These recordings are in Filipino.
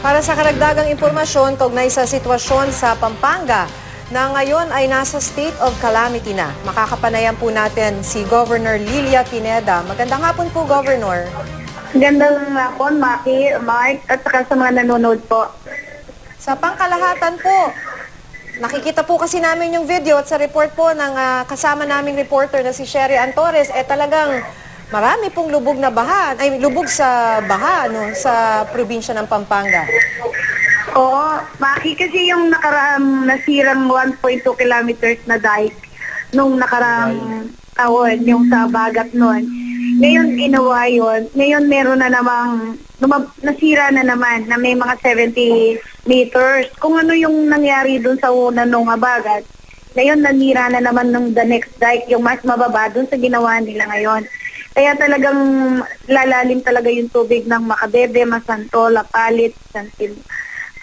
Para sa karagdagang impormasyon kaugnay sa sitwasyon sa Pampanga na ngayon ay nasa state of calamity na. Makakapanayan po natin si Governor Lilia Pineda. Magandang hapon po, Governor. Magandang hapon, Maki, Mark, at saka sa mga nanonood po. Sa pangkalahatan po, nakikita po kasi namin yung video at sa report po ng kasama naming reporter na si Sherry Antores, talagang marami pong lubog na baha, lubog sa baha sa probinsya ng Pampanga. Oo, Maki, kasi yung nasirang 1.2 kilometers na dike nung nakaraang taon, yung sa Bagat noon. Ngayon ginawa yun. Ngayon meron na namang, nasira na naman na may mga 70 meters. Kung ano yung nangyari dun sa una nung Bagat, ngayon nanira na naman nung the next dike, yung mas mababa dun sa ginawa nila ngayon. Kaya talagang lalalim talaga yung tubig ng Macabebe, Masantola, Palit,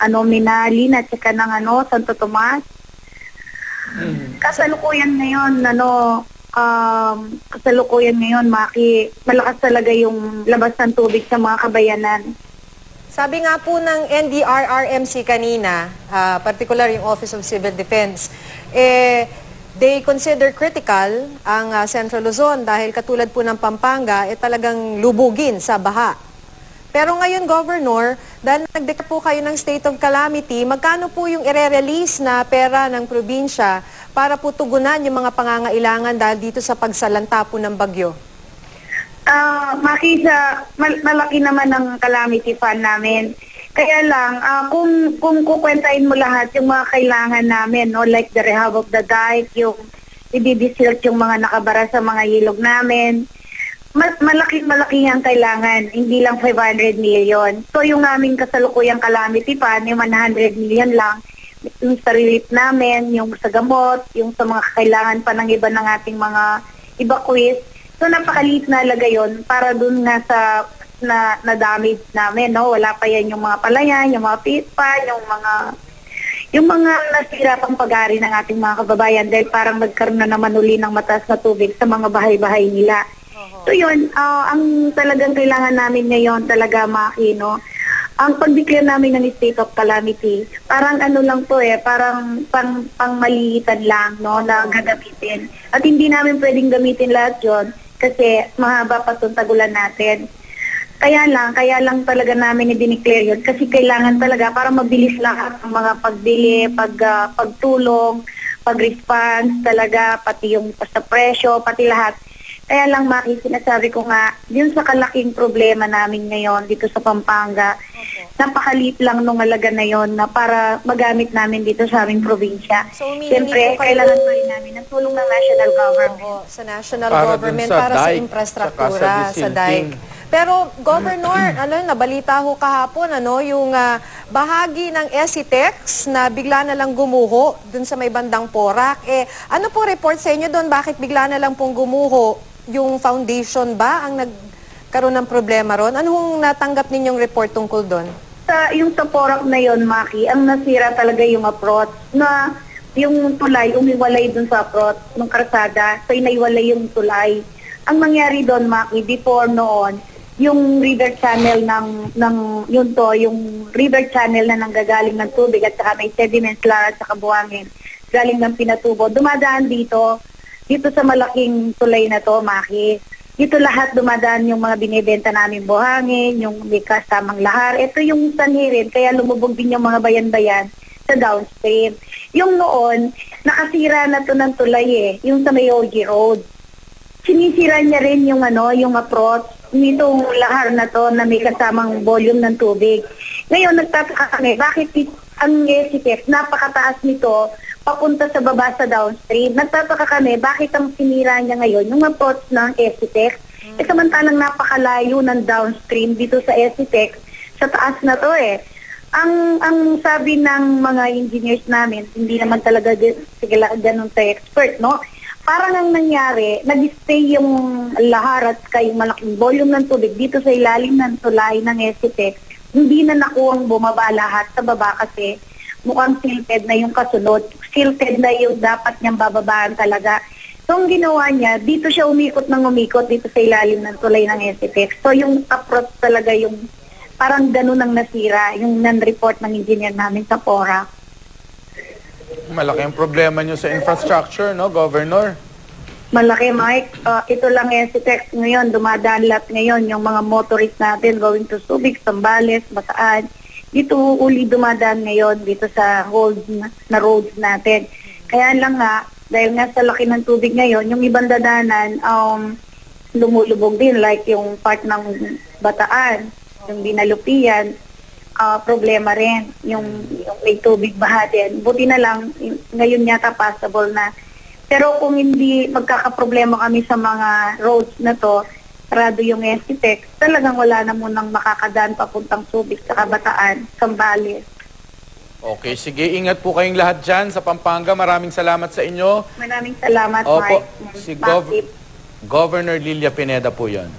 Minalin at saka ng Santo Tomas. Kasalukuyan ngayon, Maki, malakas talaga yung labas ng tubig sa mga kabayanan. Sabi nga po ng NDRRMC kanina, particular yung Office of Civil Defense, they consider critical ang Central Luzon dahil katulad po ng Pampanga, talagang lubugin sa baha. Pero ngayon, Governor, dahil nagdeklara po kayo ng state of calamity, magkano po yung ire-release na pera ng probinsya para po tugunan yung mga pangangailangan dahil dito sa pagsalanta po ng bagyo? Maki, malaki naman ang calamity fund namin. Kaya lang, kung kukwentahin mo lahat yung mga kailangan namin, like the rehab of the dike, yung i-desilt yung mga nakabara sa mga ilog namin, malaki ang kailangan, hindi lang 500 million. So yung aming kasalukuyang calamity fund, yung 100 million lang, yung sa relief namin, yung sa gamot, yung sa mga kailangan pa ng iba ng ating mga evacuees. So napakaliit na lagay yun para dun nga sa na-damage namin, no? Wala pa yan yung mga palayan, yung mga pitpan, yung mga nasira pang pag-ari ng ating mga kababayan dahil parang nagkaroon na naman uli ng mataas na tubig sa mga bahay-bahay nila. So yun, ang talagang kailangan namin ngayon talaga, Maki, no? Ang pag-declare namin ng state of calamity, parang lang to parang pangmaliitan lang, no, na gagamitin. At hindi namin pwedeng gamitin lahat yun kasi mahaba pa itong tagulan natin. Kaya lang talaga namin i-declare yun kasi kailangan talaga para mabilis lahat ang mga pagbili, pagtulong, pag-response talaga, pati yung sa presyo, pati lahat. Kaya lang, Maki, sinasabi ko nga, yun sa kalaking problema namin ngayon dito sa Pampanga, napakaliit lang nung halaga na yon na para magamit namin dito sa aming probinsya. So, siyempre, kailangan pa rin namin ng tulong ng national government. Sa national government para sa infrastruktura, sa dike. Pero, Governor, nabalita ho kahapon, yung bahagi ng SCTEX na bigla na lang gumuho dun sa may bandang Porac. Ano po report sa inyo doon? Bakit bigla na lang pong gumuho? Yung foundation ba ang nagkaroon ng problema ron? Anong natanggap ninyong report tungkol doon? Yung sa Porac na yon, Maki, ang nasira talaga yung approach na yung tulay, umiwalay dun sa approach ng karsada, so inaiwalay yung tulay. Ang nangyari doon, Maki, before noon, yung river channel yung river channel na nanggagaling ng tubig at saka may sediments lang at saka buhangin galing ng Pinatubo, dumadaan dito sa malaking tulay na to, Maki. Dito lahat dumadaan yung mga binibenta namin buhangin, yung may kasamang lahar. Ito yung sanhirin, kaya lumubog din yung mga bayan-bayan sa downstream. Yung noon, nakasira na to ng tulay yung sa may OG Road. Sinisira niya rin yung approach nitong lahar na to na may kasamang volume ng tubig. Ngayon, nagtataka kami, bakit ang SCTEX, napakataas nito, papunta sa baba sa downstream. Nagtataka kami, bakit ang sinira niya ngayon, yung approach ng SCTEX, samantalang napakalayo ng downstream dito sa SCTEX, sa taas na to Ang sabi ng mga engineers namin, hindi naman talaga sila ganun sa expert, no? Parang ang nangyari, nag-stay yung lahar at yung malaking volume ng tubig dito sa ilalim ng tulay ng SCTEX. Hindi na nakuwang bumaba lahat sa baba kasi mukhang silted na yung kasunod. Silted na yung dapat niyang bababaan talaga. So, ang ginawa niya, dito siya umikot dito sa ilalim ng tulay ng SCTEX. So, yung approach talaga yung parang ganun ang nasira, yung non-report ng engineer namin sa PORA. Malaki ang problema nyo sa infrastructure, no, Governor? Malaki, Mike. Ito lang SCTEX ngayon, dumadaan lahat ngayon yung mga motorist natin going to Subic, Zambales, Bataan. Dito uli dumadaan ngayon dito sa na roads natin. Kaya lang nga, dahil nga sa laki ng tubig ngayon, yung ibang dadanan lumulubog din like yung part ng Bataan, yung Dinalupian, problema rin yung may tubig baha din. Buti na lang, ngayon yata passable na. Pero kung hindi magkakaproblema kami sa mga roads na to, sarado yung SCTEX, talagang wala na munang makakadaan papuntang Subic sa Bataan, Zambales. Okay, sige. Ingat po kayong lahat dyan sa Pampanga. Maraming salamat sa inyo. Maraming salamat, Opo, Mike. si Bakit? Governor Lilia Pineda po yan.